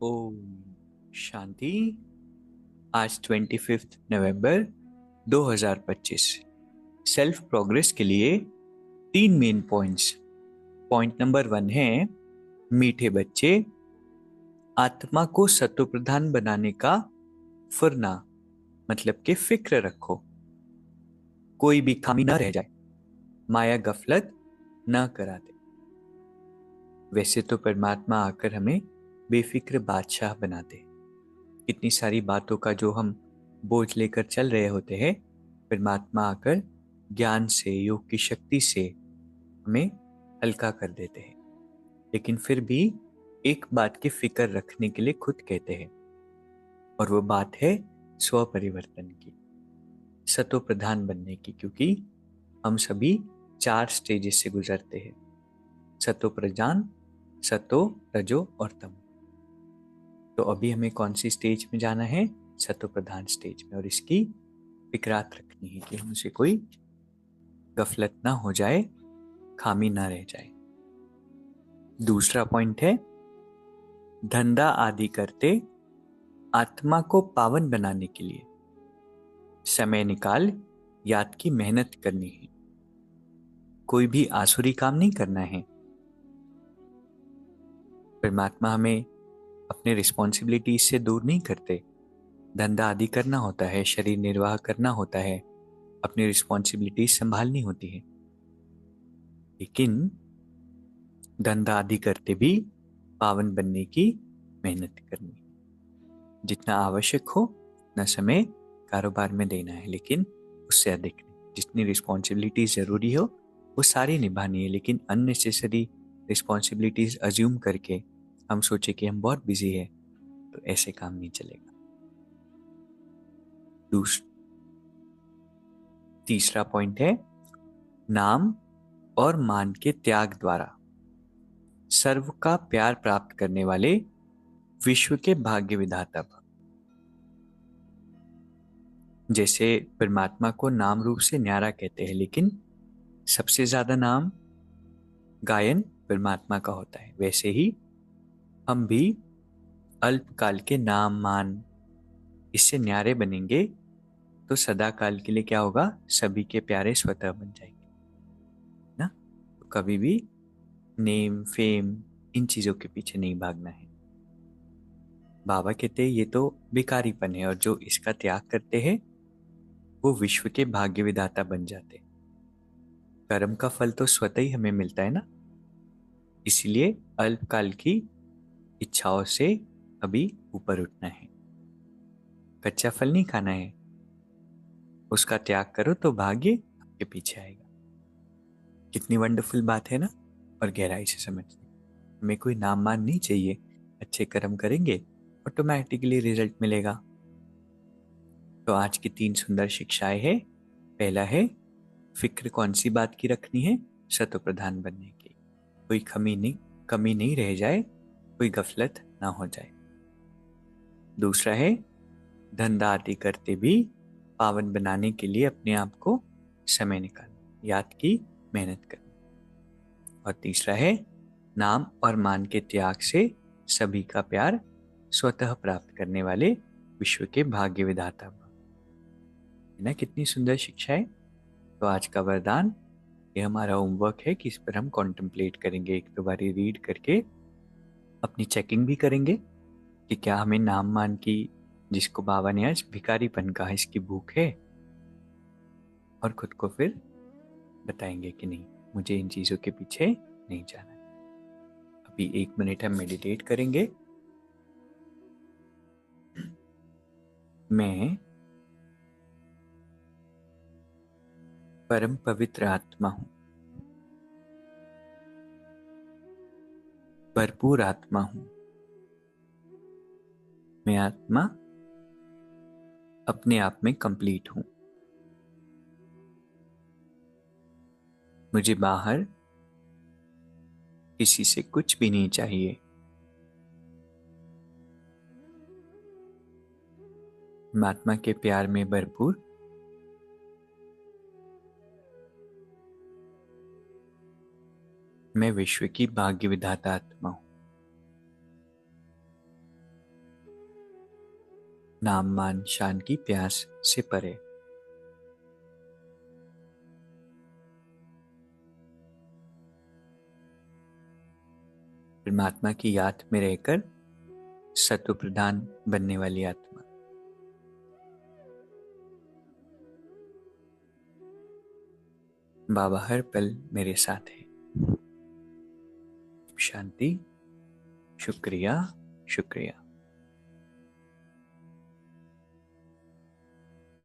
ओम शांति। आज 25 नवंबर 2025। Self progress के लिए 3 मेन पॉइंट्स। पॉइंट नंबर 1 है मीठे बच्चे, आत्मा को सत्वप्रधान बनाने का फुरना, मतलब कि फिक्र रखो, कोई भी खामी ना रह जाए, माया गफलत न करा दे। वैसे तो परमात्मा आकर हमें बेफिक्र बादशाह बनाते। कितनी सारी बातों का जो हम बोझ लेकर चल रहे होते हैं, परमात्मा आकर ज्ञान से, योग की शक्ति से हमें हल्का कर देते हैं। लेकिन फिर भी एक बात की फिक्र रखने के लिए खुद कहते हैं, और वो बात है स्व परिवर्तन की, सतो प्रधान बनने की। क्योंकि हम सभी 4 स्टेजेस से गुजरते हैं: सतो प्रधान, सतो, रजो और तमो। तो अभी हमें कौन सी स्टेज में जाना है? सतो प्रधान स्टेज में। और इसकी फिक्रात रखनी है कि हमसे कोई गफलत ना हो जाए, खामी ना रह जाए। दूसरा पॉइंट है धंधा आदि करते आत्मा को पावन बनाने के लिए समय निकाल याद की मेहनत करनी है। कोई भी आसुरी काम नहीं करना है। परमात्मा हमें अपने रिस्पॉन्सिबिलिटीज से दूर नहीं करते। धंधा आदि करना होता है, शरीर निर्वाह करना होता है, अपनी रिस्पॉन्सिबिलिटीज संभालनी होती है। लेकिन धंधा आदि करते भी पावन बनने की मेहनत करनी। जितना आवश्यक हो न समय कारोबार में देना है, लेकिन उससे अधिक नहीं। जितनी रिस्पॉन्सिबिलिटीज जरूरी हो वो सारी निभानी है। लेकिन अननेसेसरी रिस्पॉन्सिबिलिटीज अज्यूम करके हम सोचे कि हम बहुत बिजी है, तो ऐसे काम नहीं चलेगा। तीसरा पॉइंट है नाम और मान के त्याग द्वारा सर्व का प्यार प्राप्त करने वाले विश्व के भाग्य विधाता भव। जैसे परमात्मा को नाम रूप से न्यारा कहते हैं, लेकिन सबसे ज्यादा नाम गायन परमात्मा का होता है, वैसे ही हम भी अल्पकाल के नाम मान इससे न्यारे बनेंगे तो सदा काल के लिए क्या होगा? सभी के प्यारे स्वतः बन जाएंगे ना। तो कभी भी नेम फेम इन चीजों के पीछे नहीं भागना है। बाबा कहते हैं ये तो भिखारीपन है, और जो इसका त्याग करते हैं वो विश्व के भाग्य विधाता बन जाते। कर्म का फल तो स्वतः ही हमें मिलता है ना। इसलिए अल्पकाल की इच्छाओं से अभी ऊपर उठना है। कच्चा फल नहीं खाना है, उसका त्याग करो तो भाग्य आपके पीछे आएगा। कितनी वंडरफुल बात है ना। और गहराई से समझते, हमें कोई नाम मान नहीं चाहिए। अच्छे कर्म करेंगे ऑटोमेटिकली रिजल्ट मिलेगा। तो आज की 3 सुंदर शिक्षाएं है। पहला है फिक्र कौन सी बात की रखनी है? सतो प्रधान बनने की। कोई कमी नहीं रह जाए, कोई गफलत ना हो जाए। दूसरा है धंधा आदि करते भी पावन बनाने के लिए अपने आप को समय निकालना, याद की मेहनत करना। और तीसरा है नाम और मान के त्याग से सभी का प्यार स्वतः प्राप्त करने वाले विश्व के भाग्य विधाता भव। है ना कितनी सुंदर शिक्षा है। तो आज का वरदान, ये हमारा होमवर्क है कि इस पर हम कॉन्टेम्पलेट करेंगे, एक दो बारी रीड करके अपनी चेकिंग भी करेंगे कि क्या हमें नाम मान की, जिसको बाबा ने आज भिखारीपन कहा, इसकी भूख है। और खुद को फिर बताएंगे कि नहीं, मुझे इन चीजों के पीछे नहीं जाना। अभी 1 मिनट हम मेडिटेट करेंगे। मैं परम पवित्र आत्मा हूं, भरपूर आत्मा हूं। मैं आत्मा अपने आप में कंप्लीट हूं। मुझे बाहर किसी से कुछ भी नहीं चाहिए। मैं आत्मा के प्यार में भरपूर, मैं विश्व की भाग्य विधाता आत्मा हूं। नाम मान शान की प्यास से परे। परमात्मा की याद में रहकर सत्व प्रधान बनने वाली आत्मा। बाबा हर पल मेरे साथ है। शांति। शुक्रिया, शुक्रिया।